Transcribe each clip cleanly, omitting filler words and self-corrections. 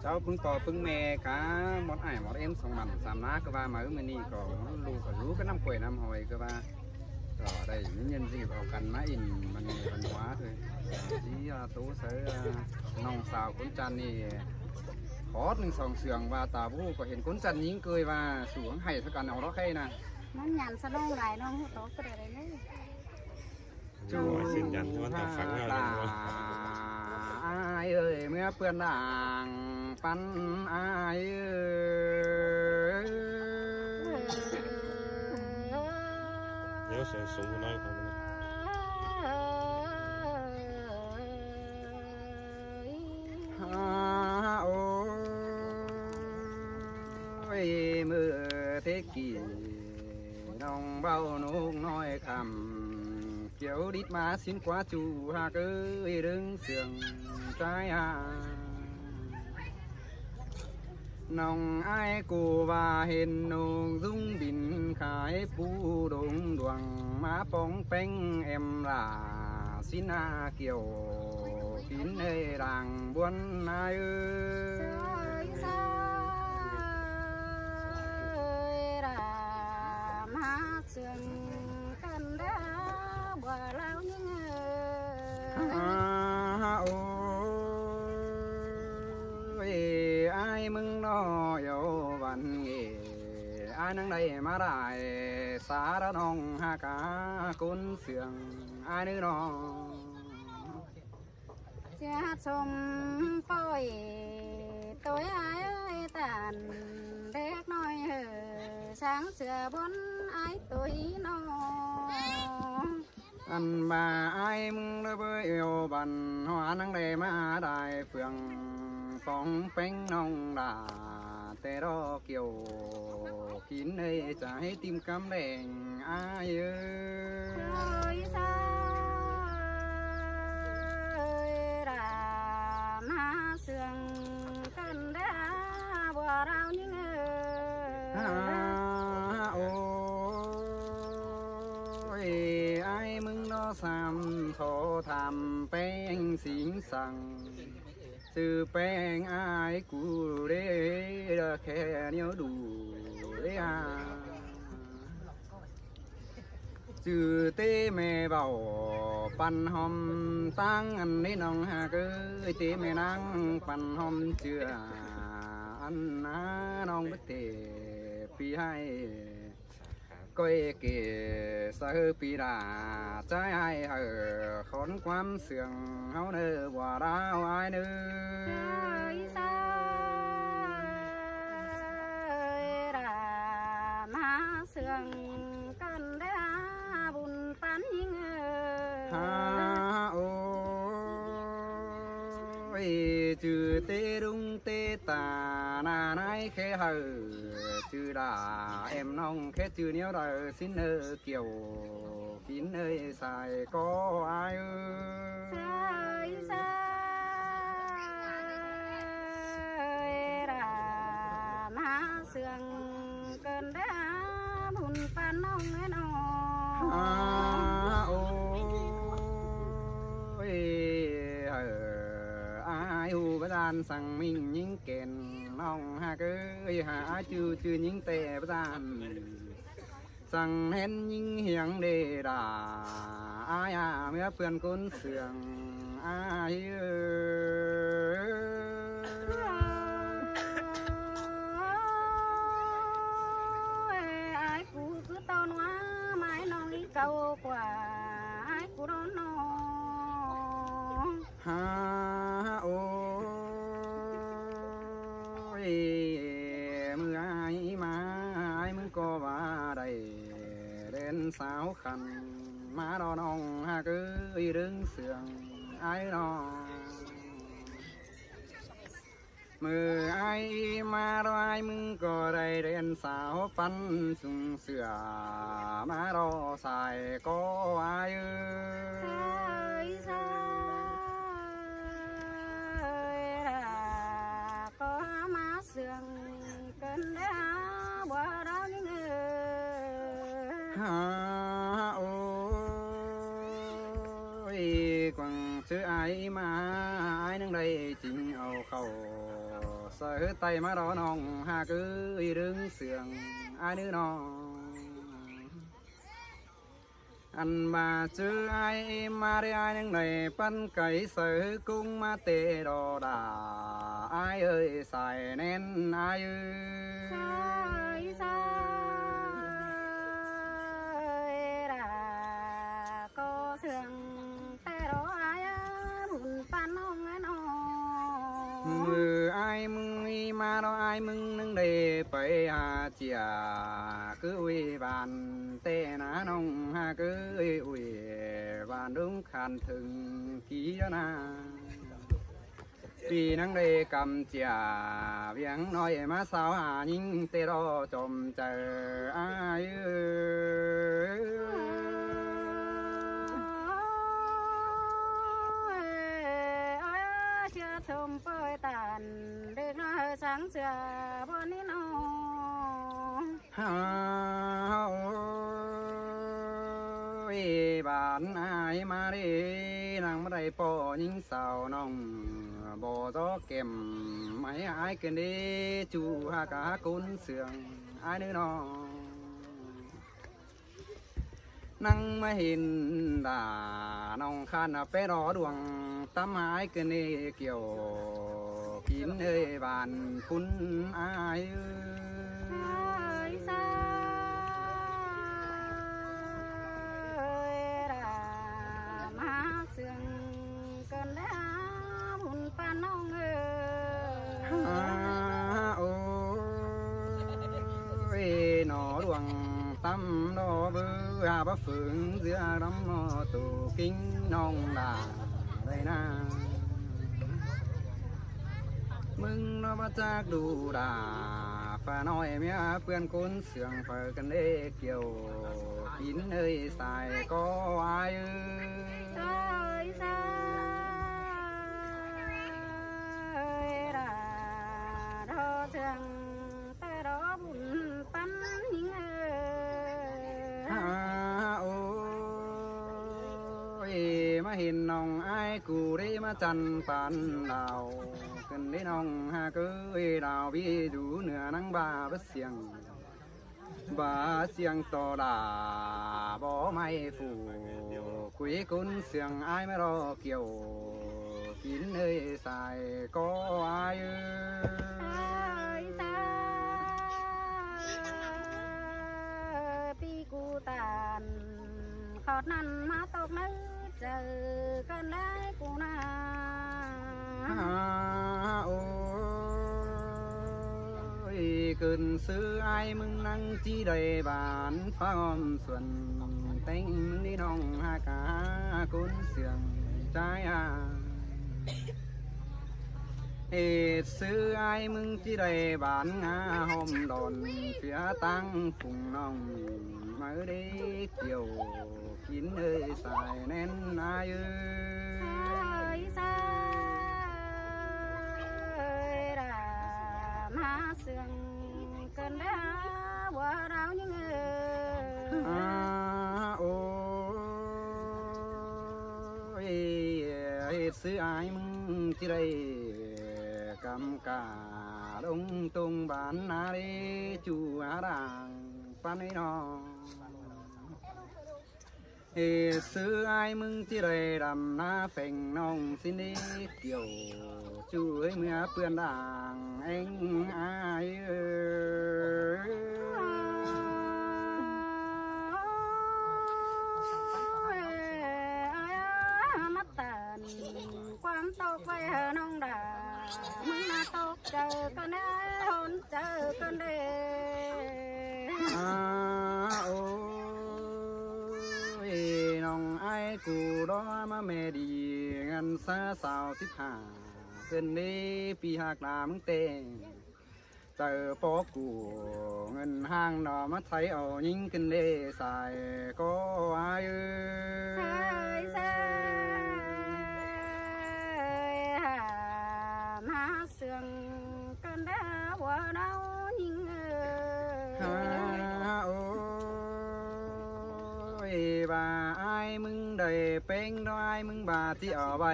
เจ้าปึ้งปอปึ้งแม่กะหมดอ้ายหมดเอ็มสองมันสามนาก็ว่ามามื้อนี้ก็ลูกก็รู้ก็น้ำกล้วยน้ำหอยก็ว่าก็ได้มีเงินสิเอากันมาอินมันวันหัวเลยที่ตู้เสือน้องสาวคนจันนี่ขอ1 2เสืองว่าตาผู้ก็เห็นคนจันยิงเกยว่าสูงให้เท่ากันเอาดอกไข่นะมันหยันสะน้องหลายน้องฮู้ตกก็ได้เลยจูสินยันมันต้องฟังเอาแล้วอายเอ้ยเมื่อเปื้อนด่างปันอายเดี๋ยวเสียงสูงน้อยครับโอ้ยมือเทกี้น้องเบานุกน้อยคำเกี่ยวดิดมาสิ้นกว่าจูหากดึงเสียงใจน้องไอ้กูว่าเห็นนงรุ่งบินขายปูดงดวงมาป้องเป้งเอ็มลาสินาเกี่ยวกินเอ้รังบวนนายเสื่องกันดาบ่เรายังโอ้ยไอ้มึงน้อยวันเอ๋ไอ้นังได้มาได้สารน้องหากาคนเสื่องไอ้นึกน้องเสียชมปล่อยตัวไอ้ตานเด็กน้อยช้างเสือบนไอ้ตัวน้องอันมาไอ้มึงเลยเบยบันหัวนังได้มาได้เฟืองฟองเป็งน้องดาแต่รอเกี่ยวกินให้ใจติมกำแดงไอ้เสื่องกันดาบ่เรายังโอ้ยไอ้มึงน้อสามโททำแป้งสิงสังซื้อแป้งไอ้กูเด้แค่เนียวดูเด้จือเต้แม่เบาปันหอมตั้งอันนี้น้องหากเต้แม่นั่งปันหอมเจืออันน้าน้องบ่เตปีให้ก้อยเกสะปีดาใจให้คนความเสื่องเฮาเด้อว่าดาวอ้ายเด้อเสื่องกันดาบุญปันยิงโอ้ยจือเตรุงเตตานาไนแค่จือดาเอ็มน้องแค่จือเนียวได้สินเกี่ยวกินใส่ก็อายเสื่องกันดาบุญปันน้องน้องโอ้ยอายหูประดานสั่งมิ่งยิงเก่นน้องหากหาจือยิงแต่ประดานสั่งเห็นยิงเหียงเดดาอายเมื่อเพื่อนคนเสื่องอายกูคือตอนว่าไม้น้องอีเก่ากว่าไอ้กูโดนน้องโอ้ยเมื่อไอ้มาไอ้มึงก็ว่าได้เล่นสาวขันมารอน้องหากดึงเสื่องไอ้น้องมือไอ้มารอไอ้มึงก็ได้เล่นสาวปันสุงเสือมารอใส่ก็ไอ้ก็มาเสื่องกันดาบ่เรายังโอ้ยกวางซื้อไอ้มาไอ้นั่งได้จริงเอาเข้า ใส่ไตมารอน้องหากดึงเสียงอ้ายนึน้องอันมาเจออ้ายมาได้อ้ายยังไงปั้นไก่ใส่กุ้งมาเตะดอดาอ้ายเอ้ยใส่แน่นอ้ายใส่ใส่ราก็เสื่องแต่รออ้ายบุญปานน้องน้องมืออ้ายมึงมาเราอ้ายมึงนึงได้ไปหาเจียคือวิบานเตนะน้องหาคืออุ้ยบานดุงขันถึงกี่นาปีนังได้กำเจียเวียงน้อยมาสาวหายิงเตรอจมเจออ้ายชมเปิดตันเด็กน้อยสังเสือบนนี้น้องบานอายมาดีนางมาได้ปอยิงสาวน้องบ่จอเก็มไม่อายกันดีจูหากากุนเสืองอายนึน้องนั่งมาเห็นดาน้องขันไปรอดวงตำหายกันนี่เกี่ยวกินเอ้ยบานปุ้นอายใส่รามาเสื่องกันแล้วบุญปานน้องโอ้ยหนอดวงตำดอเบือบ่ฝืนเสือดำตูกิ้งน้องดาได้นะมึงน่ามาจากดูดาฝ่าน้อยเมียเพื่อนคนเสื่องเปิดกันเด้เกี่ยวกินเอ้ยใส่ก็อายใส่ราดอเสื่องแต่รอบุญปันหิงโอ้ยมาเห็นน้องอายกูได้มาจันปานดาวขึ้นได้น้องหากดาวพี่ดูเหนือนังบาบเสียงต่อดาบ่ไม่ฟูคุยกุนเสียงอายไม่รอเกี่ยวกินเอ้ยใส่ก็อายปีกูตานขอดนั้นมาตกนึกเจอกันได้กูนาโอ้ยเกินซื้อไอ้มึงนั่งจีได้บานฟ้าอมส่วนเต็งมึงนี่น้องหากากุนเสียงใจซื้อไอ้มึงจีได้บานงาหอมดอนเสียตั้งฝุ่งน้องมาได้เกี่ยวกินเอ้ยใส่แน่นอายใส่รามาเสื่องกันได้ว่าเรายังโอ้ยซื้อไอ้มึงที่ได้กำกาลงตรงบ้านนาเรจูอาด่างปานน้องซื้อไอ้มึงที่ได้ดำนาเฟ่งน้องสินดีเกี่ยวช่วยเมื่อเปื้อนด่างเอ็งอายมาตันความตกไว้น้องดามึงมาตกเจอกันได้หนเจอกันได้โอ้ยน้องไอ้กูรอมาแม่ดีเงินซาสาว15เกินนี้ปีหักน้ำเตงเจอปอกูเงินห้างหนอมาไทยเอายิงกันได้ใส่ก็อายใส่มาเสื่องกันได้ว่าเรายิงโอ้ยบ่าไอ้มึงได้เป็นด้อยมึงบาที่เอาไว้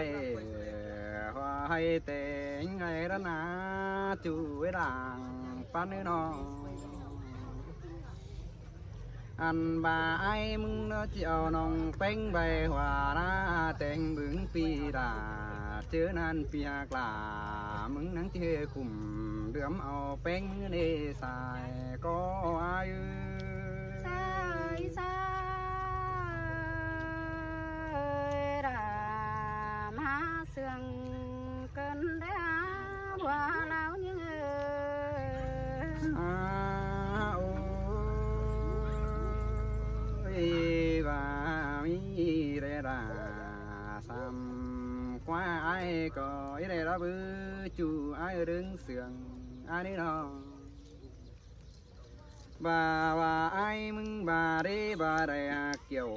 ว่าให้แต่งไงละนา จูไว้ด่างปันเนื้อน้องอันบ่าไอ้มึงเนาะเจ้าน้องเป้งใบหัวหน้าแต่งบึงปีดาเจอนั้นปีหากลามึงนังเจอคุมเดือมเอาเป้งเนสายก็อายุสายสายรามหาเสื่องเกินได้บัวแล้วยังว่ามีเรดาซ้ำกว่าไอ้ก็อีเรดาบื้อจูไอ้เรื่องเสื่องอันนี้น้องบ่าว่าไอ้มึงบ่าได้เกี่ยว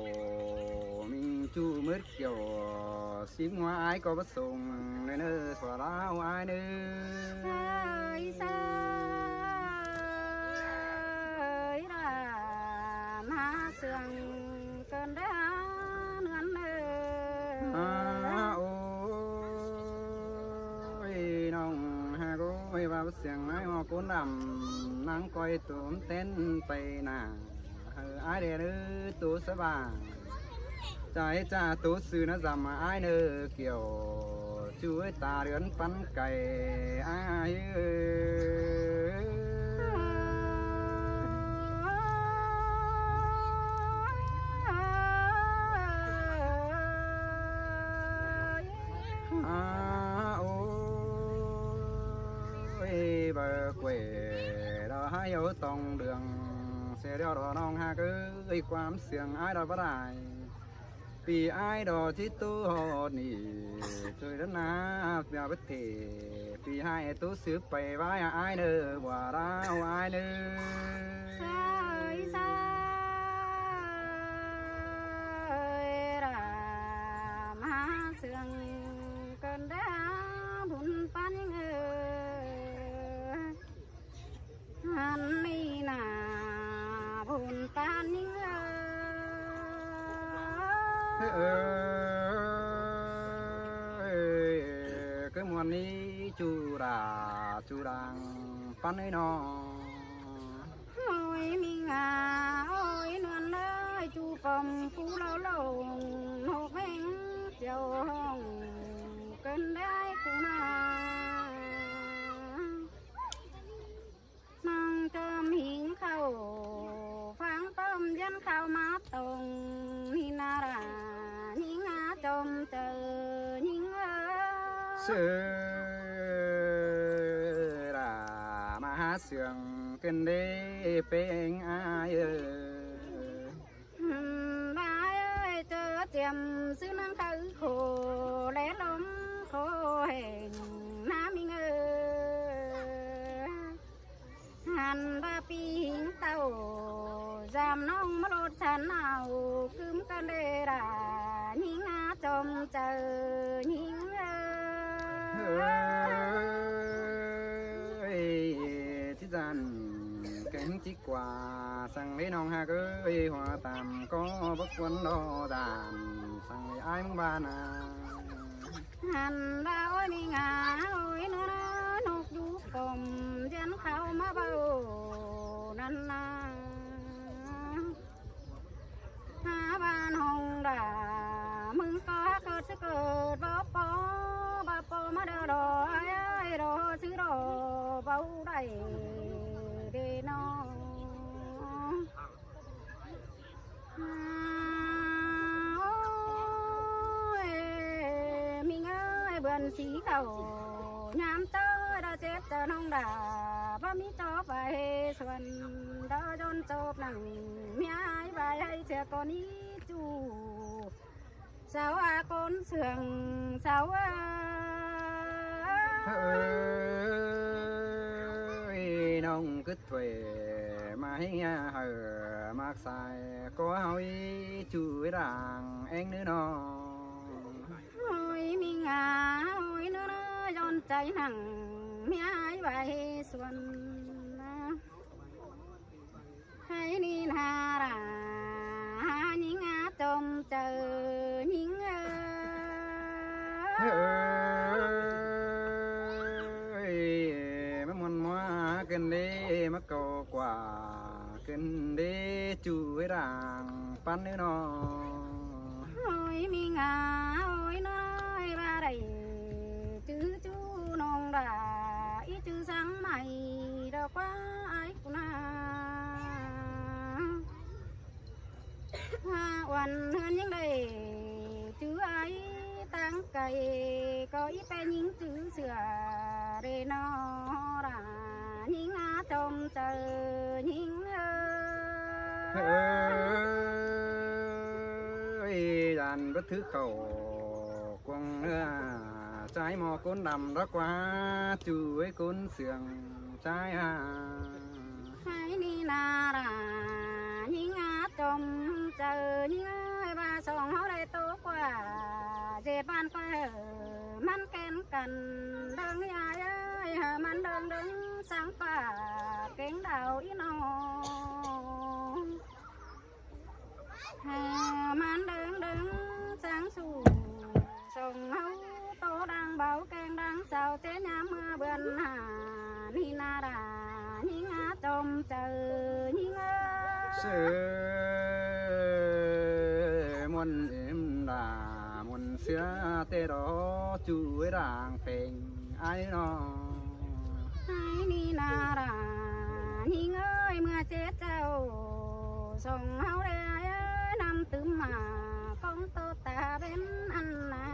มิงจูมืดเกี่ยวสิงว่าไอ้ก็บ่ส่งในเนื้อสวราวไอ้เนื้อสายสายรามหาเสื่องเกินได้เนือนโอ้ยน้องหากูไว้ว่าเสียงไอ้หมอกุนดำนั่งก้อยตุ่มเต้นไปหน้าไอ้เด้อตัวสบายใจจ้าตัวซื้อนะจำไอ้เนื้อเกี่ยวช่วยตาเดือนปันไก่ไอ้บเกวดอให้เอาตองเดืองเสียเดียวดอน้องหากความเสียงไอ้ดอกบ่ได้ปีไอ้ดอกที่ตู้หอนี่ช่วยด้านหน้าเปียบเทปีให้ตู้ซื้อไปไว้ไอ้เด้อว่าเราไอ้เด้อสายสายรามหาเสื่องเกินได้บุญปันอันนี้น่ะบุญปานนิ่งคือมวนนี้จูดังปันให้น้องโอ้ยมีงาโอ้ยนวลเลยจูปมผู้เราลงนกแหงเจ้าห้องเกินได้กูนาน้องจอมหิงเข้าฟังต้มยันเข้ามาตรงนี่นาราหิงอาจมเจอหิงเสือรามหาเสื่องกันเด้เป็นอายบ้าเจอเจียมซื้อนังคือโคและลมโคแห่งน้ำมีหันบาปีหิงเต้าจำน้องมาโลดฉันเอาคืมกันเดราหิงอาจมเจอหิงที่จันแกงจิกว่าสั่งให้น้องหากหัวตามก็บักวนดอดานสั่งให้อ้ายมึงบ้านาหันดาโอ้ยมีงาโอ้ยเนื้อนกยูกลมยันเข้ามาเบานั่นนาหาบ้านห้องดามึงก็เกิดสิเกิดบ่ปอมาเด้อรอไอ้รอซื้อรอเบาได้เด้น้องมีเงยเบือนสีเก่ายามเจอดาเจ็บเจอน้องดาบ่มีจอบไปส่วนดาจนจบหนังเมียหายไปให้เชื่อก่อนนี้จูสาวอาคนเสื่องสาวน้องcứ thuê mà hay hờ mạc xài có hỏi chuối đàng anh nữa nó ôi mi ngà ôi nữa nó giòn cháy nặng mi ai vậy xuân hay đi hà ra những ngã tôm chờ những cần đi mắc cầu quả cần đi chú với đàng pan nữa nó ôi mi ngà ôi nói ba đầy chữ chú nong đà ý chữ sáng mày đâu quá ai cũng na hoa oan hơn những đây chữ ấy tăng cây có ý pe những chữ sửa để nó ra những á trông chờ những ơi đàn bất thứ khẩu quăng trái mò côn đầm đó quá chú với côn sườn trái hai ni na ra những á trông chờ những ba song háo đây tốt quá dệt ban qua man ken cần đơn ai ơi man đơn đứng sáng phà cánh đào ý nó man đơn đứng sáng sù sông hấu tô đang báo ken đang sao thế nhà mưa bươn hà ni na đà những á trông chờ những muôn em đà muôn xưa tê đó chú với đàng phèn ai nó hai ni na đà những ơi mưa chết trâu sông hấu đây ai năm tứ mà con tô ta bên ăn là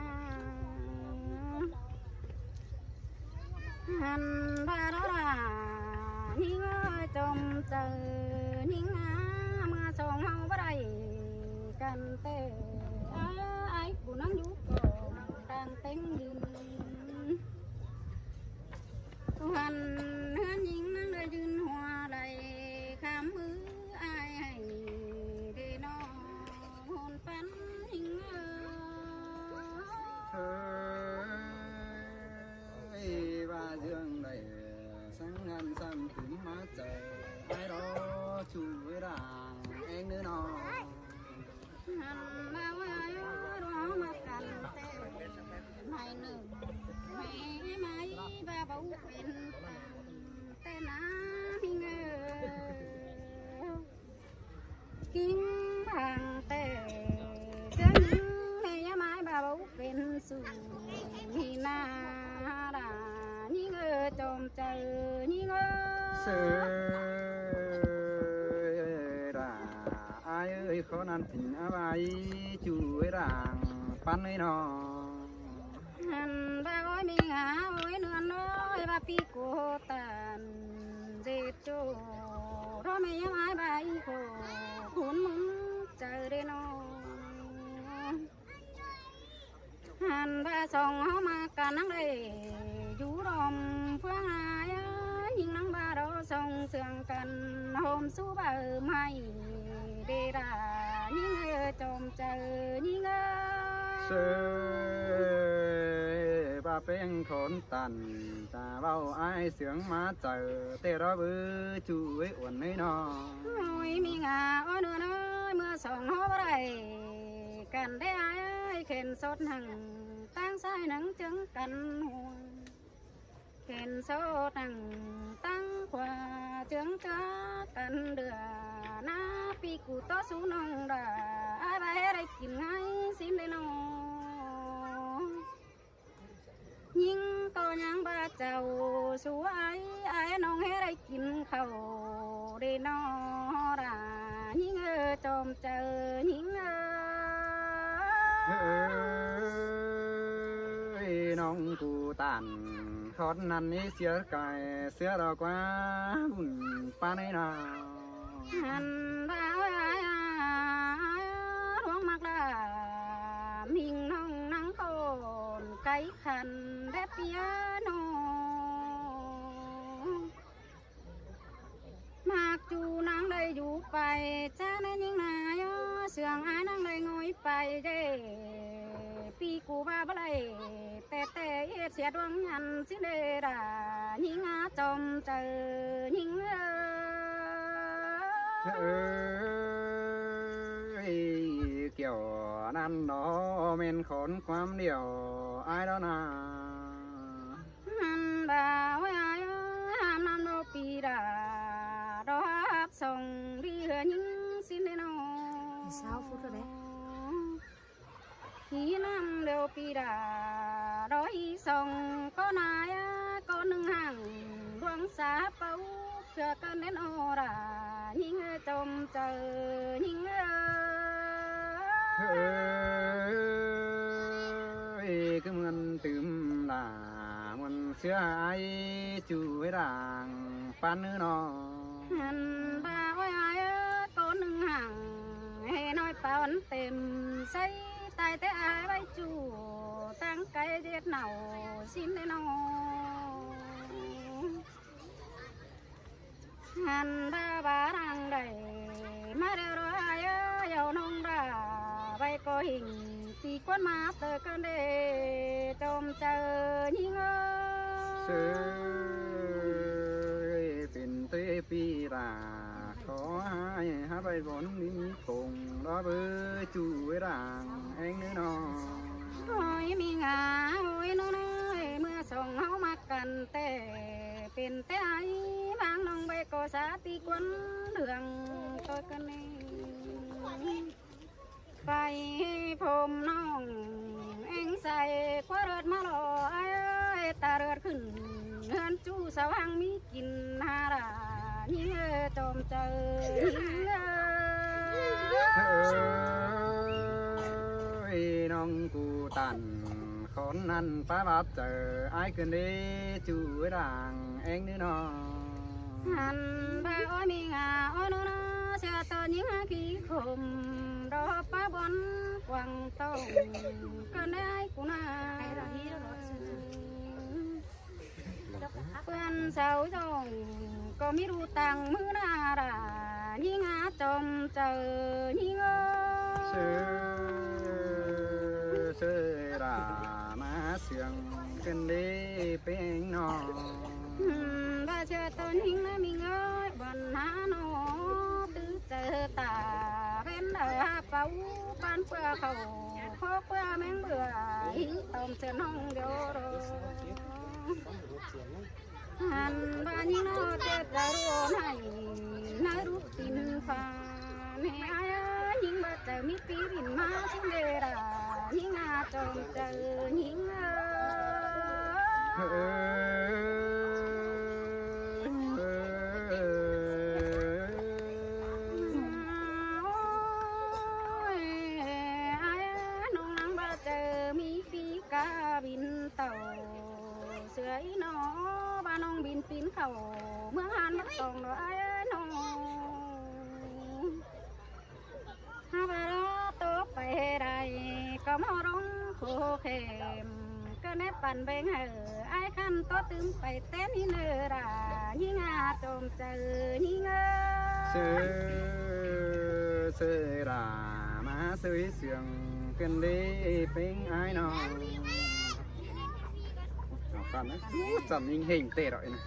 hành ba đó là những ơi trông chờ những mưa sông hấu ở đây cần tê ai của nắng nhú cổ đang tiếng nhìn hành hơn những nắng đời duyên hoa đầy khám ư ai hay để nó hồn phấn hình ơi ba dương đầy sáng ngàn xăm tím má trời ai đó chú với đàng em nữa nó hành bao ai đó mà cần tê mày nữ mẹ mày ba bầu bên tên á hình kinh hàng tê sáng mẹ mày ba bầu bên sù hi na đà những trôm chờ những ai ơi khó nan tình ai chú ấy đàng pan ấy nó hành ba ơi mi ngà ơi nương nói ba pi cô tàn dệt cho đó mẹ ai ba ý cô cuốn muốn chờ đây nó hành ba song háo mà cả nắng đây chú đom phương ai nhưng nắng ba đó song sương cần hôm su bờ mây để ra những trôm chờ những ba bên khốn tàn ta bao ai sướng má chờ tê đó bư chú ấy uẩn ấy nó ôi mi ngà ôi nương ơi mưa song háo đây cần để ai khen sốt hằng tăng sai nắng trứng cần huồng khen sốt hằng tăng qua trứng chớ cần đưa na pi cụ to sú nông đà ai ba đây kín ngay xin đây nó nhưng có nhang ba chầu sú ai nông hết đây kín khẩu để nó đà những trôm chờ những nông cụ tàn khót năn ấy xưa cài xưa đó quá bùn pan ấy nào hành ba ai ruộng mặc là mình nông nắng khôn cái khăn đẹp piano mặc chú nắng đây dù bài cha nên những này sương ai nắng đây ngồi bài để pi cụ ba bả đây tê tê xe đoan nhăn xin đề ra những trông chờ những kiểu năn đó men khốn quắm điều ai đó nào ăn bà ơi ai ham năm đâu pi ra ปีดาร้อยสองก็นายก็หนึ่งห่างดวงสาเป้าเพื่อกันเน้นโอรายิ่งจมเจอยิ่งcứ mượn tùm là mượn xưa ai chú với đàng pan nữa nó hàn ba ôi ai có nương hàng hay nói bao ấn tìm xây tay té ai bay chủ tăng cái giết nào xin đến nó hàn ba đang đầy má đeo rồi ai giàu nông ra bay có hình thì quan má tờ cơn đê trông chờ nhìn ơiเป็นเตปีราขอให้หาใบบนนี้คงรอเบอจูไว้ร่างเองเนาะ โอ้ยมีงาโอ้ยน้อยเมื่อส่งเฮามากันแต่เป็นแต่ไอ้บางน้องใบก็สาตีกวนเรื่องตัวกันเองไปผมน้องเอ็งใส่กว่าเริดมาหล่อไอ้ตาเริดขึ้นเฮือนจูสว่างมีกินหารายิ่งจมเจอน้องกูตันคนนั้นป้าบับเจอไอ้คืนนี้จูไว้ร่างเองนี่น้อง หันบ่โอ้ยมีงาโอ้ยน้อเสียตอนยิ่งขี้คมรอป้าบอนกวางต้งก็ได้กูนาเพื่อนสาวจงก็ไม่รู้ตังมือนารายิ่งจมเจอยิ่งเสรามาเสียงกันดีเป็นน้องบ่เชื่อตอนยิ่งนะมีเงยบนหาโนตื้อเจอตาเป็นเดือเป่าปันเพื่อเขาพกเพื่อแมงเบื่อหิ้งต้มเส้นห้องเดียวรอหันบ้านยิ่งโนเจ็บใจรู้ไหนนารูปตินฟ้าแม่อายยิ่งบ่เจอมีปีบินมาชิงเดรายิ่งจมเจอยิ่งบินเต่าเสืออีนอบ้านน้องบินปีนเขาเมืองหันมักตองดอกไอ้น้องหาไปแล้วโตไปได้ก็มาร้องโคเข็มก็แนบปั่นเบงไอ้ขันโตตึมไปเต้นนี่เนรายิ่งจมเจอยิ่งเสรามาเสยเสียงกันดีเป็นไอ้น้องกันนะจำยิงเห็นเตะหน่อยนะ